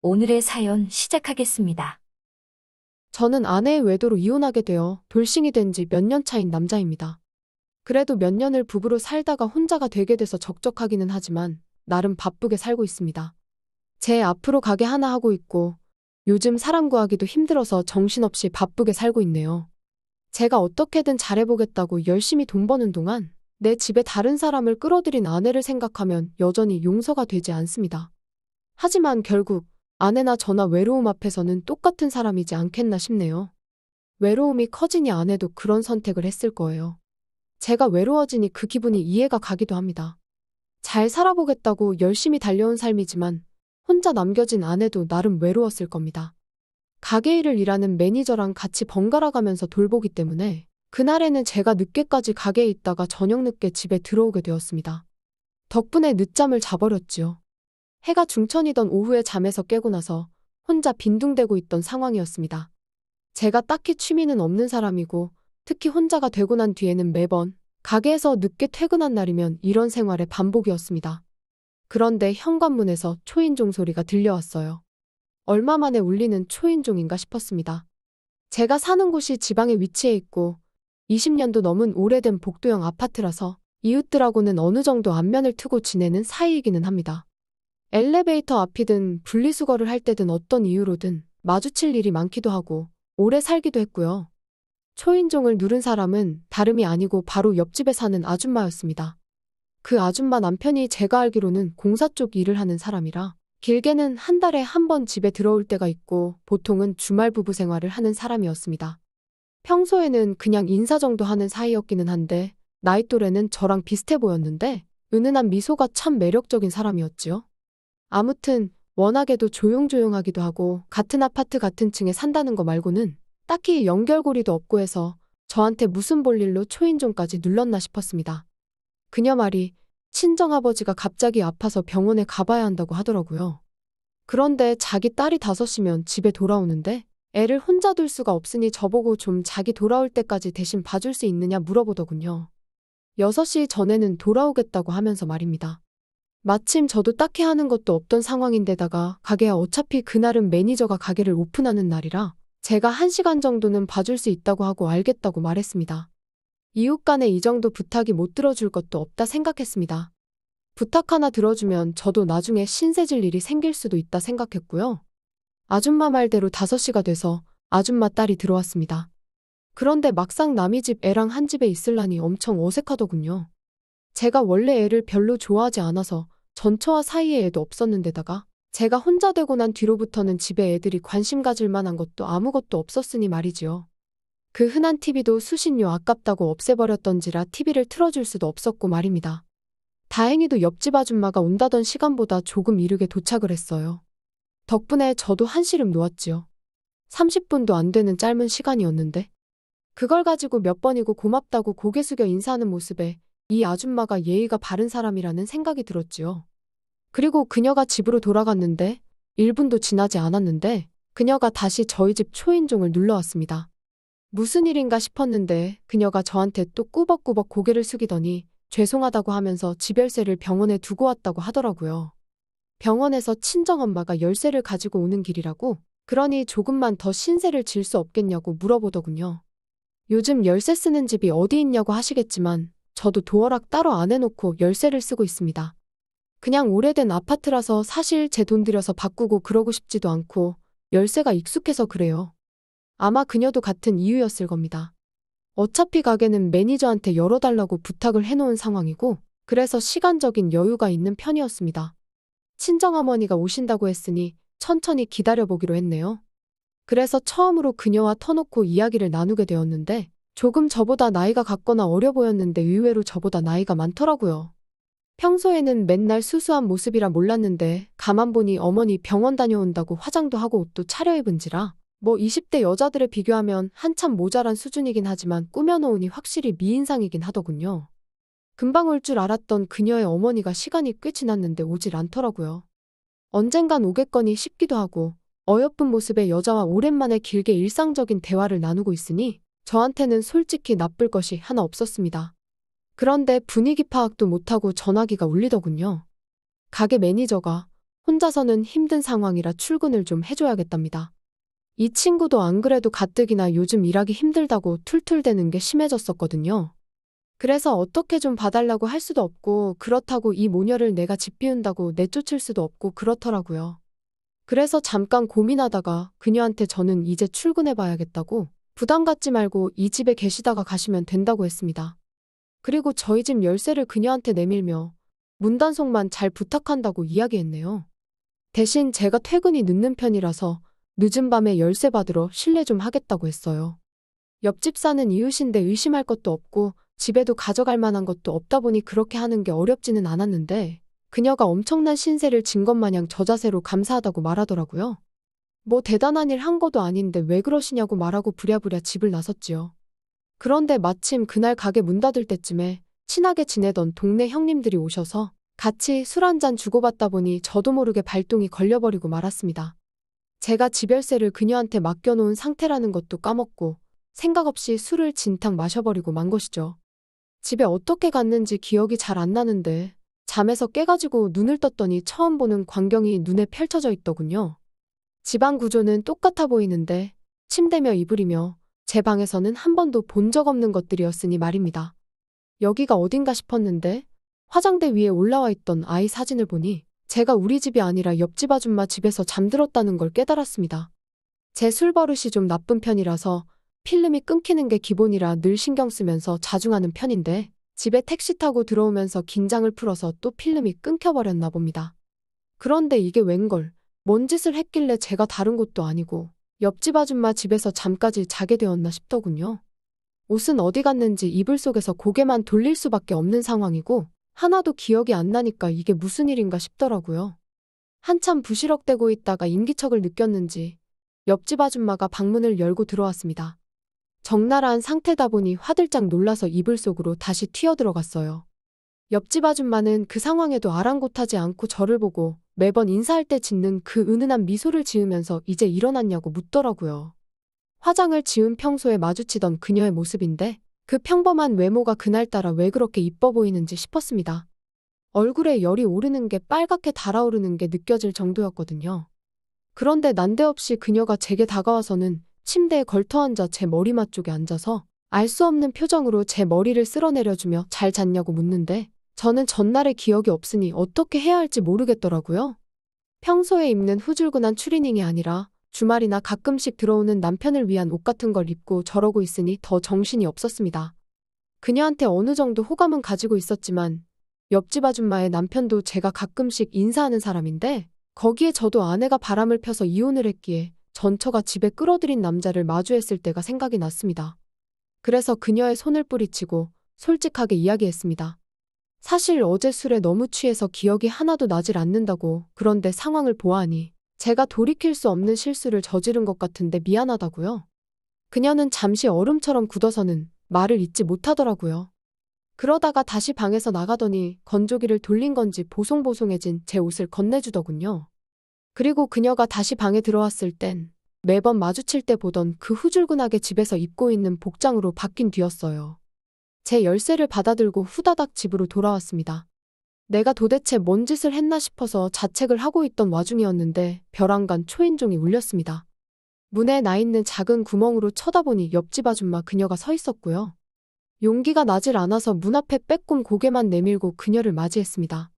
오늘의 사연 시작하겠습니다. 저는 아내의 외도로 이혼하게 되어 돌싱이 된 지 몇 년 차인 남자입니다. 그래도 몇 년을 부부로 살다가 혼자가 되게 돼서 적적하기는 하지만 나름 바쁘게 살고 있습니다. 제 앞으로 가게 하나 하고 있고 요즘 사람 구하기도 힘들어서 정신없이 바쁘게 살고 있네요. 제가 어떻게든 잘해보겠다고 열심히 돈 버는 동안 내 집에 다른 사람을 끌어들인 아내를 생각하면 여전히 용서가 되지 않습니다. 하지만 결국 아내나 저나 외로움 앞에서는 똑같은 사람이지 않겠나 싶네요. 외로움이 커지니 아내도 그런 선택을 했을 거예요. 제가 외로워지니 그 기분이 이해가 가기도 합니다. 잘 살아보겠다고 열심히 달려온 삶이지만 혼자 남겨진 아내도 나름 외로웠을 겁니다. 가게 일을 일하는 매니저랑 같이 번갈아 가면서 돌보기 때문에 그날에는 제가 늦게까지 가게에 있다가 저녁 늦게 집에 들어오게 되었습니다. 덕분에 늦잠을 자버렸지요. 해가 중천이던 오후에 잠에서 깨고 나서 혼자 빈둥대고 있던 상황이었습니다. 제가 딱히 취미는 없는 사람이고 특히 혼자가 되고 난 뒤에는 매번 가게에서 늦게 퇴근한 날이면 이런 생활의 반복이었습니다. 그런데 현관문에서 초인종 소리가 들려왔어요. 얼마 만에 울리는 초인종인가 싶었습니다. 제가 사는 곳이 지방에 위치해 있고 20년도 넘은 오래된 복도형 아파트라서 이웃들하고는 어느 정도 안면을 트고 지내는 사이이기는 합니다. 엘리베이터 앞이든 분리수거를 할 때든 어떤 이유로든 마주칠 일이 많기도 하고 오래 살기도 했고요. 초인종을 누른 사람은 다름이 아니고 바로 옆집에 사는 아줌마였습니다. 그 아줌마 남편이 제가 알기로는 공사 쪽 일을 하는 사람이라 길게는 한 달에 한 번 집에 들어올 때가 있고 보통은 주말 부부 생활을 하는 사람이었습니다. 평소에는 그냥 인사 정도 하는 사이였기는 한데 나이 또래는 저랑 비슷해 보였는데 은은한 미소가 참 매력적인 사람이었지요. 아무튼 워낙에도 조용조용하기도 하고 같은 아파트 같은 층에 산다는 거 말고는 딱히 연결고리도 없고 해서 저한테 무슨 볼일로 초인종까지 눌렀나 싶었습니다. 그녀 말이 친정아버지가 갑자기 아파서 병원에 가봐야 한다고 하더라고요. 그런데 자기 딸이 5이면 집에 돌아오는데 애를 혼자 둘 수가 없으니 저보고 좀 자기 돌아올 때까지 대신 봐줄 수 있느냐 물어보더군요. 6시 전에는 돌아오겠다고 하면서 말입니다. 마침 저도 딱히 하는 것도 없던 상황인데다가 가게야 어차피 그날은 매니저가 가게를 오픈하는 날이라 제가 1시간 정도는 봐줄 수 있다고 하고 알겠다고 말했습니다. 이웃 간에 이 정도 부탁이 못 들어줄 것도 없다 생각했습니다. 부탁 하나 들어주면 저도 나중에 신세질 일이 생길 수도 있다 생각했고요. 아줌마 말대로 5시가 돼서 아줌마 딸이 들어왔습니다. 그런데 막상 남이 집 애랑 한 집에 있으려니 엄청 어색하더군요. 제가 원래 애를 별로 좋아하지 않아서 전처와 사이에 애도 없었는데다가 제가 혼자 되고 난 뒤로부터는 집에 애들이 관심 가질 만한 것도 아무것도 없었으니 말이지요. 그 흔한 TV도 수신료 아깝다고 없애버렸던지라 TV를 틀어줄 수도 없었고 말입니다. 다행히도 옆집 아줌마가 온다던 시간보다 조금 이르게 도착을 했어요. 덕분에 저도 한시름 놓았지요. 30분도 안 되는 짧은 시간이었는데 그걸 가지고 몇 번이고 고맙다고 고개 숙여 인사하는 모습에 이 아줌마가 예의가 바른 사람이라는 생각이 들었지요. 그리고 그녀가 집으로 돌아갔는데 1분도 지나지 않았는데 그녀가 다시 저희 집 초인종을 눌러왔습니다. 무슨 일인가 싶었는데 그녀가 저한테 또 꾸벅꾸벅 고개를 숙이더니 죄송하다고 하면서 집 열쇠를 병원에 두고 왔다고 하더라고요. 병원에서 친정엄마가 열쇠를 가지고 오는 길이라고 그러니 조금만 더 신세를 질 수 없겠냐고 물어보더군요. 요즘 열쇠 쓰는 집이 어디 있냐고 하시겠지만 저도 도어락 따로 안 해놓고 열쇠를 쓰고 있습니다. 그냥 오래된 아파트라서 사실 제 돈 들여서 바꾸고 그러고 싶지도 않고 열쇠가 익숙해서 그래요. 아마 그녀도 같은 이유였을 겁니다. 어차피 가게는 매니저한테 열어달라고 부탁을 해놓은 상황이고 그래서 시간적인 여유가 있는 편이었습니다. 친정어머니가 오신다고 했으니 천천히 기다려보기로 했네요. 그래서 처음으로 그녀와 터놓고 이야기를 나누게 되었는데 조금 저보다 나이가 같거나 어려 보였는데 의외로 저보다 나이가 많더라고요. 평소에는 맨날 수수한 모습이라 몰랐는데 가만 보니 어머니 병원 다녀온다고 화장도 하고 옷도 차려입은지라 뭐 20대 여자들에 비교하면 한참 모자란 수준이긴 하지만 꾸며놓으니 확실히 미인상이긴 하더군요. 금방 올 줄 알았던 그녀의 어머니가 시간이 꽤 지났는데 오질 않더라고요. 언젠간 오겠거니 싶기도 하고 어여쁜 모습의 여자와 오랜만에 길게 일상적인 대화를 나누고 있으니 저한테는 솔직히 나쁠 것이 하나 없었습니다. 그런데 분위기 파악도 못하고 전화기가 울리더군요. 가게 매니저가 혼자서는 힘든 상황이라 출근을 좀 해줘야겠답니다. 이 친구도 안 그래도 가뜩이나 요즘 일하기 힘들다고 툴툴대는 게 심해졌었거든요. 그래서 어떻게 좀 봐달라고 할 수도 없고 그렇다고 이 모녀를 내가 집 비운다고 내쫓을 수도 없고 그렇더라고요. 그래서 잠깐 고민하다가 그녀한테 저는 이제 출근해봐야겠다고 부담 갖지 말고 이 집에 계시다가 가시면 된다고 했습니다. 그리고 저희 집 열쇠를 그녀한테 내밀며 문단속만 잘 부탁한다고 이야기했네요. 대신 제가 퇴근이 늦는 편이라서 늦은 밤에 열쇠 받으러 실례 좀 하겠다고 했어요. 옆집 사는 이웃인데 의심할 것도 없고 집에도 가져갈 만한 것도 없다 보니 그렇게 하는 게 어렵지는 않았는데 그녀가 엄청난 신세를 진 것 마냥 저자세로 감사하다고 말하더라고요. 뭐 대단한 일 한 것도 아닌데 왜 그러시냐고 말하고 부랴부랴 집을 나섰지요. 그런데 마침 그날 가게 문 닫을 때쯤에 친하게 지내던 동네 형님들이 오셔서 같이 술 한 잔 주고받다 보니 저도 모르게 발동이 걸려버리고 말았습니다. 제가 집열쇠를 그녀한테 맡겨놓은 상태라는 것도 까먹고 생각 없이 술을 진탕 마셔버리고 만 것이죠. 집에 어떻게 갔는지 기억이 잘 안 나는데 잠에서 깨가지고 눈을 떴더니 처음 보는 광경이 눈에 펼쳐져 있더군요. 집안 구조는 똑같아 보이는데 침대며 이불이며 제 방에서는 한 번도 본 적 없는 것들이었으니 말입니다. 여기가 어딘가 싶었는데 화장대 위에 올라와 있던 아이 사진을 보니 제가 우리 집이 아니라 옆집 아줌마 집에서 잠들었다는 걸 깨달았습니다. 제 술버릇이 좀 나쁜 편이라서 필름이 끊기는 게 기본이라 늘 신경 쓰면서 자중하는 편인데 집에 택시 타고 들어오면서 긴장을 풀어서 또 필름이 끊겨버렸나 봅니다. 그런데 이게 웬걸, 뭔 짓을 했길래 제가 다른 곳도 아니고 옆집 아줌마 집에서 잠까지 자게 되었나 싶더군요. 옷은 어디 갔는지 이불 속에서 고개만 돌릴 수밖에 없는 상황이고 하나도 기억이 안 나니까 이게 무슨 일인가 싶더라고요. 한참 부시럭대고 있다가 인기척을 느꼈는지 옆집 아줌마가 방문을 열고 들어왔습니다. 적나라한 상태다 보니 화들짝 놀라서 이불 속으로 다시 튀어들어갔어요. 옆집 아줌마는 그 상황에도 아랑곳하지 않고 저를 보고 매번 인사할 때 짓는 그 은은한 미소를 지으면서 이제 일어났냐고 묻더라고요. 화장을 지운 평소에 마주치던 그녀의 모습인데 그 평범한 외모가 그날따라 왜 그렇게 이뻐 보이는지 싶었습니다. 얼굴에 열이 오르는 게 빨갛게 달아오르는 게 느껴질 정도였거든요. 그런데 난데없이 그녀가 제게 다가와서는 침대에 걸터앉아 제 머리맡 쪽에 앉아서 알 수 없는 표정으로 제 머리를 쓸어내려주며 잘 잤냐고 묻는데 저는 전날의 기억이 없으니 어떻게 해야 할지 모르겠더라고요. 평소에 입는 후줄근한 추리닝이 아니라 주말이나 가끔씩 들어오는 남편을 위한 옷 같은 걸 입고 저러고 있으니 더 정신이 없었습니다. 그녀한테 어느 정도 호감은 가지고 있었지만 옆집 아줌마의 남편도 제가 가끔씩 인사하는 사람인데 거기에 저도 아내가 바람을 펴서 이혼을 했기에 전처가 집에 끌어들인 남자를 마주했을 때가 생각이 났습니다. 그래서 그녀의 손을 뿌리치고 솔직하게 이야기했습니다. 사실 어제 술에 너무 취해서 기억이 하나도 나질 않는다고. 그런데 상황을 보아하니 제가 돌이킬 수 없는 실수를 저지른 것 같은데 미안하다고요. 그녀는 잠시 얼음처럼 굳어서는 말을 잇지 못하더라고요. 그러다가 다시 방에서 나가더니 건조기를 돌린 건지 보송보송해진 제 옷을 건네주더군요. 그리고 그녀가 다시 방에 들어왔을 땐 매번 마주칠 때 보던 그 후줄근하게 집에서 입고 있는 복장으로 바뀐 뒤였어요. 제 열쇠를 받아들고 후다닥 집으로 돌아왔습니다. 내가 도대체 뭔 짓을 했나 싶어서 자책을 하고 있던 와중이었는데 벼랑간 초인종이 울렸습니다. 문에 나 있는 작은 구멍으로 쳐다보니 옆집 아줌마 그녀가 서 있었고요. 용기가 나질 않아서 문 앞에 빼꼼 고개만 내밀고 그녀를 맞이했습니다.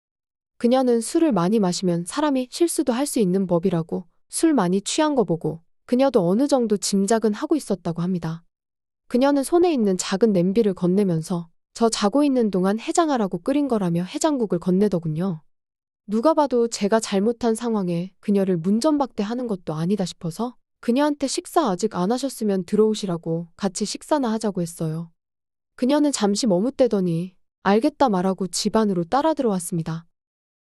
그녀는 술을 많이 마시면 사람이 실수도 할 수 있는 법이라고 술 많이 취한 거 보고 그녀도 어느 정도 짐작은 하고 있었다고 합니다. 그녀는 손에 있는 작은 냄비를 건네면서 저 자고 있는 동안 해장하라고 끓인 거라며 해장국을 건네더군요. 누가 봐도 제가 잘못한 상황에 그녀를 문전박대하는 것도 아니다 싶어서 그녀한테 식사 아직 안 하셨으면 들어오시라고 같이 식사나 하자고 했어요. 그녀는 잠시 머뭇대더니 알겠다 말하고 집 안으로 따라 들어왔습니다.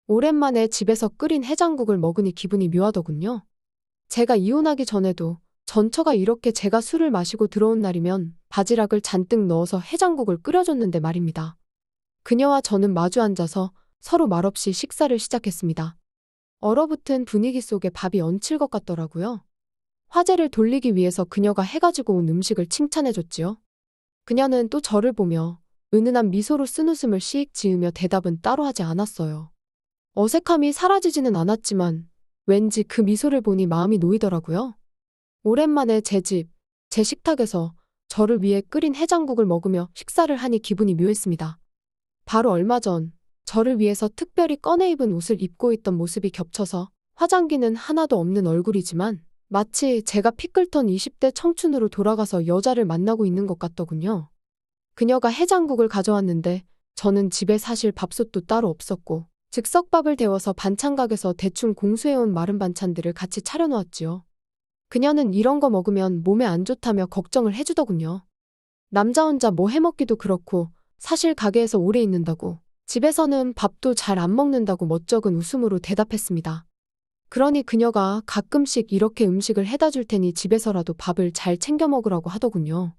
오랜만에 집에서 끓인 해장국을 먹으니 기분이 묘하더군요. 제가 이혼하기 전에도 전처가 이렇게 제가 술을 마시고 들어온 날이면 바지락을 잔뜩 넣어서 해장국을 끓여줬는데 말입니다. 그녀와 저는 마주 앉아서 서로 말없이 식사를 시작했습니다. 얼어붙은 분위기 속에 밥이 얹힐 것 같더라고요. 화제를 돌리기 위해서 그녀가 해가지고 온 음식을 칭찬해줬지요. 그녀는 또 저를 보며 은은한 미소로 쓴 웃음을 씩 지으며 대답은 따로 하지 않았어요. 어색함이 사라지지는 않았지만 왠지 그 미소를 보니 마음이 놓이더라고요. 오랜만에 제 집, 제 식탁에서 저를 위해 끓인 해장국을 먹으며 식사를 하니 기분이 묘했습니다. 바로 얼마 전 저를 위해서 특별히 꺼내 입은 옷을 입고 있던 모습이 겹쳐서 화장기는 하나도 없는 얼굴이지만 마치 제가 피클턴 20대 청춘으로 돌아가서 여자를 만나고 있는 것 같더군요. 그녀가 해장국을 가져왔는데 저는 집에 사실 밥솥도 따로 없었고 즉석밥을 데워서 반찬가게에서 대충 공수해온 마른 반찬들을 같이 차려놓았지요. 그녀는 이런 거 먹으면 몸에 안 좋다며 걱정을 해주더군요. 남자 혼자 뭐 해먹기도 그렇고 사실 가게에서 오래 있는다고 집에서는 밥도 잘 안 먹는다고 멋쩍은 웃음으로 대답했습니다. 그러니 그녀가 가끔씩 이렇게 음식을 해다 줄 테니 집에서라도 밥을 잘 챙겨 먹으라고 하더군요.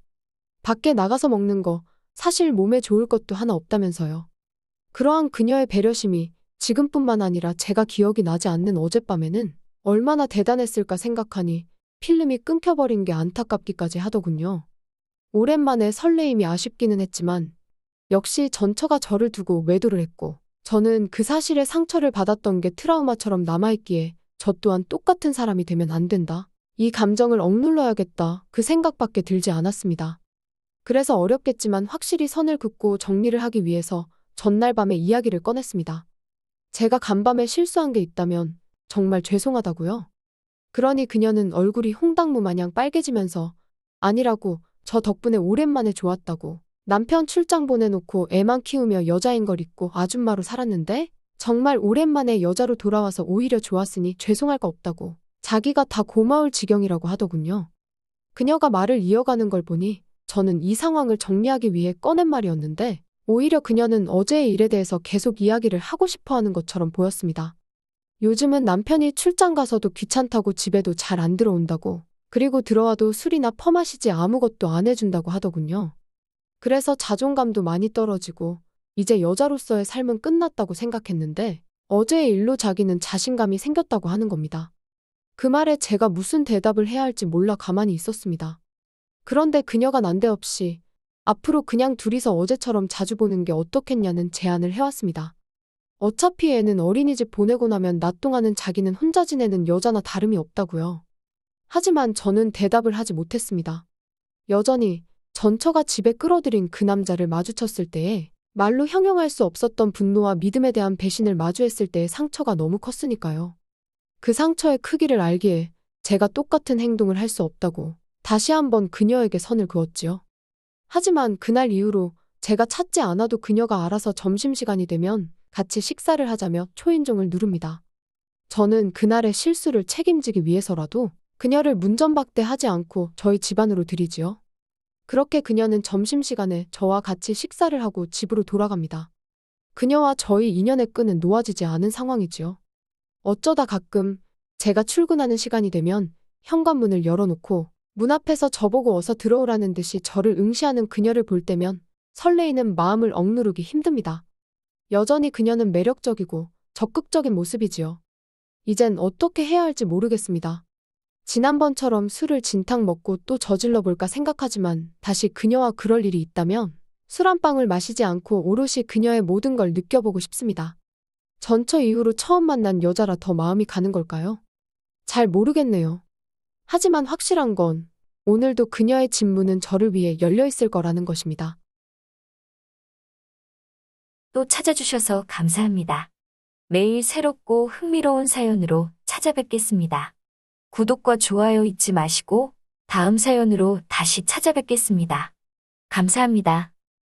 밖에 나가서 먹는 거 사실 몸에 좋을 것도 하나 없다면서요. 그러한 그녀의 배려심이 지금뿐만 아니라 제가 기억이 나지 않는 어젯밤에는 얼마나 대단했을까 생각하니 필름이 끊겨버린 게 안타깝기까지 하더군요. 오랜만에 설레임이 아쉽기는 했지만 역시 전처가 저를 두고 외도를 했고 저는 그 사실에 상처를 받았던 게 트라우마처럼 남아있기에 저 또한 똑같은 사람이 되면 안 된다. 이 감정을 억눌러야겠다. 그 생각밖에 들지 않았습니다. 그래서 어렵겠지만 확실히 선을 긋고 정리를 하기 위해서 전날 밤에 이야기를 꺼냈습니다. 제가 간밤에 실수한 게 있다면 정말 죄송하다고요. 그러니 그녀는 얼굴이 홍당무 마냥 빨개지면서 아니라고 저 덕분에 오랜만에 좋았다고 남편 출장 보내놓고 애만 키우며 여자인 걸 잊고 아줌마로 살았는데 정말 오랜만에 여자로 돌아와서 오히려 좋았으니 죄송할 거 없다고 자기가 다 고마울 지경이라고 하더군요. 그녀가 말을 이어가는 걸 보니 저는 이 상황을 정리하기 위해 꺼낸 말이었는데 오히려 그녀는 어제의 일에 대해서 계속 이야기를 하고 싶어 하는 것처럼 보였습니다. 요즘은 남편이 출장 가서도 귀찮다고 집에도 잘 안 들어온다고 그리고 들어와도 술이나 퍼마시지 아무것도 안 해준다고 하더군요. 그래서 자존감도 많이 떨어지고 이제 여자로서의 삶은 끝났다고 생각했는데 어제의 일로 자기는 자신감이 생겼다고 하는 겁니다. 그 말에 제가 무슨 대답을 해야 할지 몰라 가만히 있었습니다. 그런데 그녀가 난데없이 앞으로 그냥 둘이서 어제처럼 자주 보는 게 어떻겠냐는 제안을 해왔습니다. 어차피 애는 어린이집 보내고 나면 낮 동안은 자기는 혼자 지내는 여자나 다름이 없다고요. 하지만 저는 대답을 하지 못했습니다. 여전히 전처가 집에 끌어들인 그 남자를 마주쳤을 때에 말로 형용할 수 없었던 분노와 믿음에 대한 배신을 마주했을 때의 상처가 너무 컸으니까요. 그 상처의 크기를 알기에 제가 똑같은 행동을 할 수 없다고 다시 한번 그녀에게 선을 그었지요. 하지만 그날 이후로 제가 찾지 않아도 그녀가 알아서 점심시간이 되면 같이 식사를 하자며 초인종을 누릅니다. 저는 그날의 실수를 책임지기 위해서라도 그녀를 문전박대하지 않고 저희 집안으로 들이지요. 그렇게 그녀는 점심시간에 저와 같이 식사를 하고 집으로 돌아갑니다. 그녀와 저희 인연의 끈은 놓아지지 않은 상황이지요. 어쩌다 가끔 제가 출근하는 시간이 되면 현관문을 열어놓고 문 앞에서 저보고 어서 들어오라는 듯이 저를 응시하는 그녀를 볼 때면 설레이는 마음을 억누르기 힘듭니다. 여전히 그녀는 매력적이고 적극적인 모습이지요. 이젠 어떻게 해야 할지 모르겠습니다. 지난번처럼 술을 진탕 먹고 또 저질러 볼까 생각하지만 다시 그녀와 그럴 일이 있다면 술 한 방울 마시지 않고 오롯이 그녀의 모든 걸 느껴보고 싶습니다. 전처 이후로 처음 만난 여자라 더 마음이 가는 걸까요? 잘 모르겠네요. 하지만 확실한 건 오늘도 그녀의 집 문은 저를 위해 열려 있을 거라는 것입니다. 또 찾아주셔서 감사합니다. 매일 새롭고 흥미로운 사연으로 찾아뵙겠습니다. 구독과 좋아요 잊지 마시고 다음 사연으로 다시 찾아뵙겠습니다. 감사합니다.